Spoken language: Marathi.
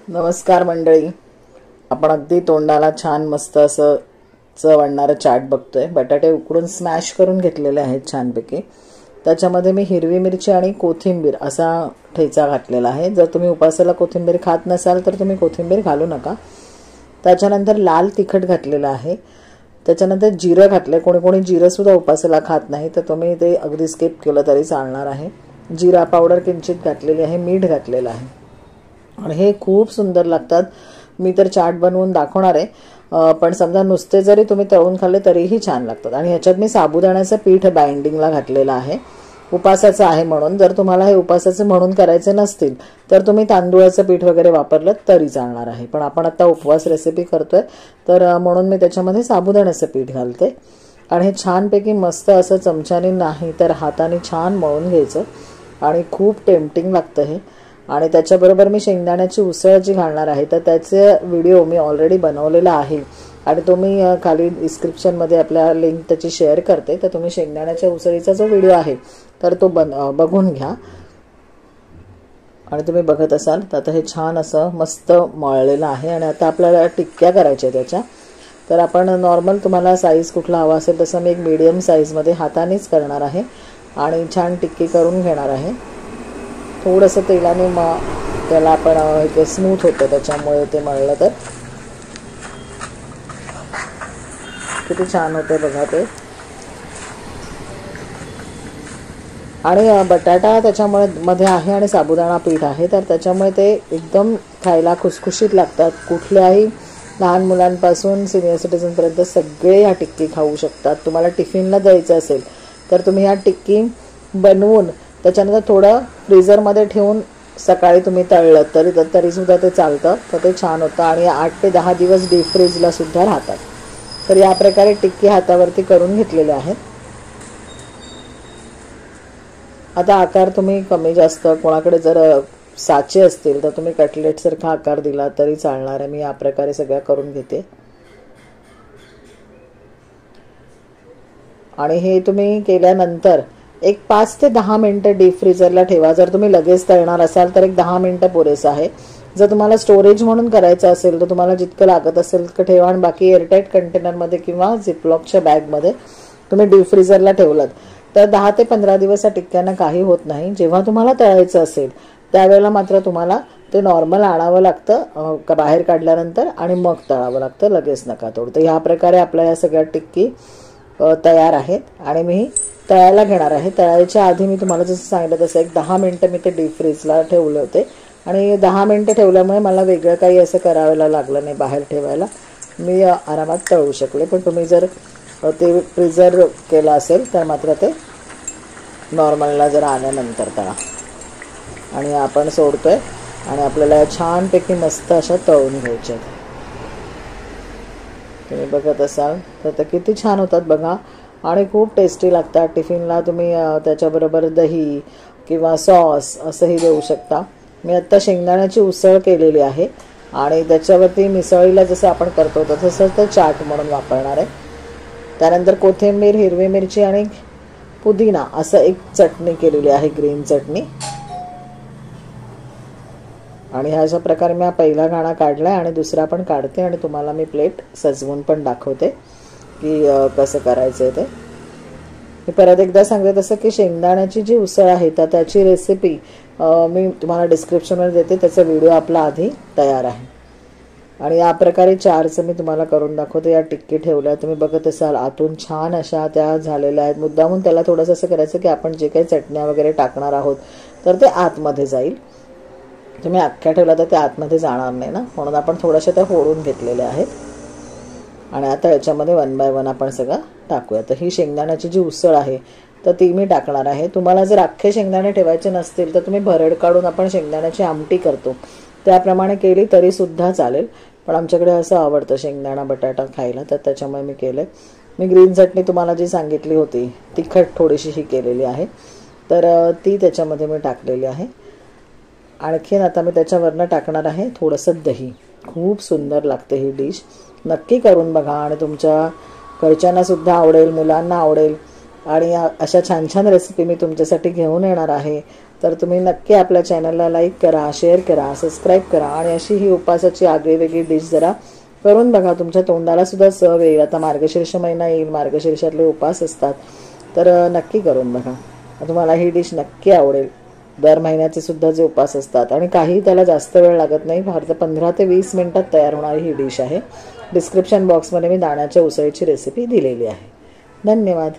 नमस्कार मंडळी, आपण अगदी तोंडाला छान मस्त असं चव आणणारं चाट बघतोय। बटाटे उकडून स्मॅश करून घेतलेले आहेत छानपैकी। त्याच्यामध्ये मी हिरवी मिरची आणि कोथिंबीर असा ठेचा घातलेला आहे। जर तुम्ही उपासाला कोथिंबीर खात नसाल तर तुम्ही कोथिंबीर घालू नका। त्याच्यानंतर लाल तिखट घातलेलं आहे। त्याच्यानंतर जिरं घातले। कोणी कोणी जिरं सुद्धा उपासाला खात नाही तर तुम्ही ते अगदी स्किप केलं तरी चालणार आहे। जिरा पावडर किंचित घातलेली आहे, मीठ घातलेलं आहे आणि हे खूप सुंदर लागतात। मी तर चाट बनवून दाखवणार आहे, पण समजा नुसते जरी तुम्ही तळून खाल्ले तरीही छान लागतात। आणि ह्याच्यात मी साबुदाण्याचं पीठ बाइंडिंगला घातलेलं आहे, उपासाचं आहे म्हणून। जर तुम्हाला हे उपासाचं म्हणून करायचे नसतील तर तुम्ही तांदूळाचं पीठ वगैरे वापरलं तरी चालणार आहे, पण आपण आता उपवास रेसिपी करतोय तर म्हणून मी त्याच्यामध्ये साबुदाण्याचं पीठ घालते। आणि हे छानपैकी मस्त असं चमच्याने नाही तर हाताने छान मळून घ्यायचं आणि खूप टेम्पटिंग लागतं हे। आणि त्याच्याबरोबर मी शेंगदाण्याची उसळ जी घालणार आहे तर त्याचे व्हिडिओ मी ऑलरेडी बनवलेला आहे आणि तो मी खाली डिस्क्रिप्शनमध्ये आपल्या लिंक त्याची शेअर करते, तर तुम्ही शेंगदाण्याच्या उसळीचा जो व्हिडिओ आहे तर तो बघून घ्या। आणि तुम्ही बघत असाल तर आता हे छान असं मस्त मळलेलं आहे। आणि आता आपल्याला टिक्क्या करायच्या त्याच्या, तर आपण नॉर्मल तुम्हाला साईज कुठला हवा असेल तसं मी एक मीडियम साईजमध्ये हातानेच करणार आहे आणि छान टिक्की करून घेणार आहे। थोडंसं तेलाने त्याला आपण ते स्मूथ होतं त्याच्यामुळे ते मळलं तर किती छान होते बघा ते। आणि बटाटा त्याच्यामुळे मध्ये आहे आणि साबुदाणा पीठ आहे तर त्याच्यामुळे ते एकदम खायला खुसखुशीत लागतात। कुठल्याही लहान मुलांपासून सिनियर सिटीजनपर्यंत सगळे ह्या टिक्की खाऊ शकतात। तुम्हाला टिफिनला द्यायचं असेल तर तुम्ही ह्या टिक्की बनवून त्याच्यानंतर थोडं फ्रीझरमध्ये ठेवून सकाळी तुम्ही तळलं तरी सुद्धा ते चालतं, तर ते छान होतं। आणि 8 ते 10 दिवस डीप फ्रीजला सुद्धा राहतात। तर या प्रकारे टिक्की हातावरती करून घेतलेले आहेत। आता आकार तुम्ही कमी जास्त, कोणाकडे जर साचे असतील तर तुम्ही कटलेट सारखा आकार दिला तरी चालणार आहे। मी या प्रकारे सगळ्या करून घेते आणि हे तुम्ही केल्यानंतर एक 5 ते 10 मिनिटं डीप फ्रीजरला ठेवा। जर तुम्ही लगेच तळणार असाल तर एक 10 मिनिटं पुरेसं आहे। जर तुम्हाला स्टोरेज म्हणून करायचं असेल तर तुम्हाला जितकं लागत असेल तितकं ठेवा आणि बाकी एअरटाईट कंटेनरमध्ये किंवा झिपलॉकच्या बॅगमध्ये तुम्ही डीप फ्रीजरला ठेवलात तर 10 ते 15 दिवस या टिक्क्यांना काही होत नाही। जेव्हा तुम्हाला तळायचं असेल त्यावेळेला मात्र तुम्हाला ते नॉर्मल आणावं लागतं बाहेर काढल्यानंतर आणि मग तळावं लागतं, लगेच नका तोडू। तर ह्या प्रकारे आपल्या या सगळ्या टिक्की तयार आहेत आणि मी तळायला घेणार आहे। तळायच्या आधी मी तुम्हाला जसं सांगितलं तसं एक 10 मिनिटं मी ते डीप फ्रीजला ठेवले होते आणि 10 मिनिटं ठेवल्यामुळे मला वेगळं काही असं करायला लागलं नाही बाहेर ठेवायला, मी आरामात तळू शकले। पण तुम्ही जर ते फ्रीजर केलं असेल तर मात्र ते नॉर्मलला जर आल्यानंतर तळा। आणि आपण सोडतोय आणि आपल्याला छानपैकी मस्त अशा तळून घ्यायच्या। तुम्ही बघत असाल तर किती छान होतात बघा आणि खूप टेस्टी लागतात। टिफिनला तुम्ही त्याच्याबरोबर दही किंवा सॉस असंही देऊ शकता। मी आत्ता शेंगदाण्याची उसळ केलेली आहे आणि त्याच्यावरती मिसळीला जसं आपण करतो तसं तर चाट म्हणून वापरणार आहे। त्यानंतर कोथिंबीर, हिरवी मिरची आणि पुदिना असं एक चटणी केलेली आहे, ग्रीन चटणी। आणि ह्या प्रकारे मी पहिला घाणा काढलाय आणि दुसरा पण काढते आणि तुम्हाला मी प्लेट सजवून पण दाखवते की कसं करायचं ते। मी परत एकदा सांगते तसं की शेंगदाण्याची जी उसळ आहे तर त्याची रेसिपी मी तुम्हाला डिस्क्रिप्शनमध्ये देते, त्याचा व्हिडिओ आपला आधी तयार आहे। आणि या प्रकारे चारचं मी तुम्हाला करून दाखवते। या टिक्की ठेवल्या तुम्ही बघत असाल आतून छान अशा त्या झालेल्या आहेत। मुद्दामून त्याला थोडंसं असं करायचं की आपण जे काही चटण्या वगैरे टाकणार आहोत तर ते आतमध्ये जाईल। तुम्ही अख्ख्या ठेवला तर ते आतमध्ये जाणार नाही ना, म्हणून आपण थोड्याशा त्या फोडून घेतलेल्या आहेत। आणि आता याच्यामध्ये 1 बाय 1 आपण सगळं टाकूया। तर ही शेंगदाण्याची जी उसळ आहे तर ती मी टाकणार आहे। तुम्हाला जर अख्खे शेंगदाणे ठेवायचे नसतील तर तुम्ही भरड काढून आपण शेंगदाण्याची आमटी करतो त्याप्रमाणे केली तरी सुद्धा चालेल, पण आमच्याकडे असं आवडतं शेंगदाणा बटाटा खायला तर त्याच्यामुळे मी केलं। मी ग्रीन चटणी तुम्हाला जी सांगितली होती तिखट थोडीशी ही केलेली आहे तर ती त्याच्यामध्ये मी टाकलेली आहे। आणखीन आता मी त्याच्यावरनं टाकणार आहे थोडंसं दही। खूप सुंदर लागते ही डिश, नक्की करून बघा आणि तुमच्या घरच्यांना सुद्धा आवडेल, मुलांना आवडेल। आणि अशा छान छान रेसिपी मी तुमच्यासाठी घेऊन येणार आहे तर तुम्ही नक्की आपल्या चॅनलला लाईक करा, शेअर करा, सबस्क्राईब करा आणि अशी ही उपासाची आगळीवेगळी डिश जरा करून बघा. तुमच्या तोंडाला सुद्धा चव येईल. आता मार्गशीर्ष महिना येईल, मार्गशीर्षातले उपास असतात, तर नक्की करून बघा. तुम्हाला ही डिश नक्की आवडेल. दर महिन्याचे सुद्धा जे उपास असतात आणि काही त्याला जास्त वेळ लागत नाही. फक्त 15 ते 20 मिनिटात तयार होणारी ही डिश आहे. डिस्क्रिप्शन बॉक्समध्ये मी दाण्याच्या उसळीची रेसिपी दिलेली आहे. धन्यवाद.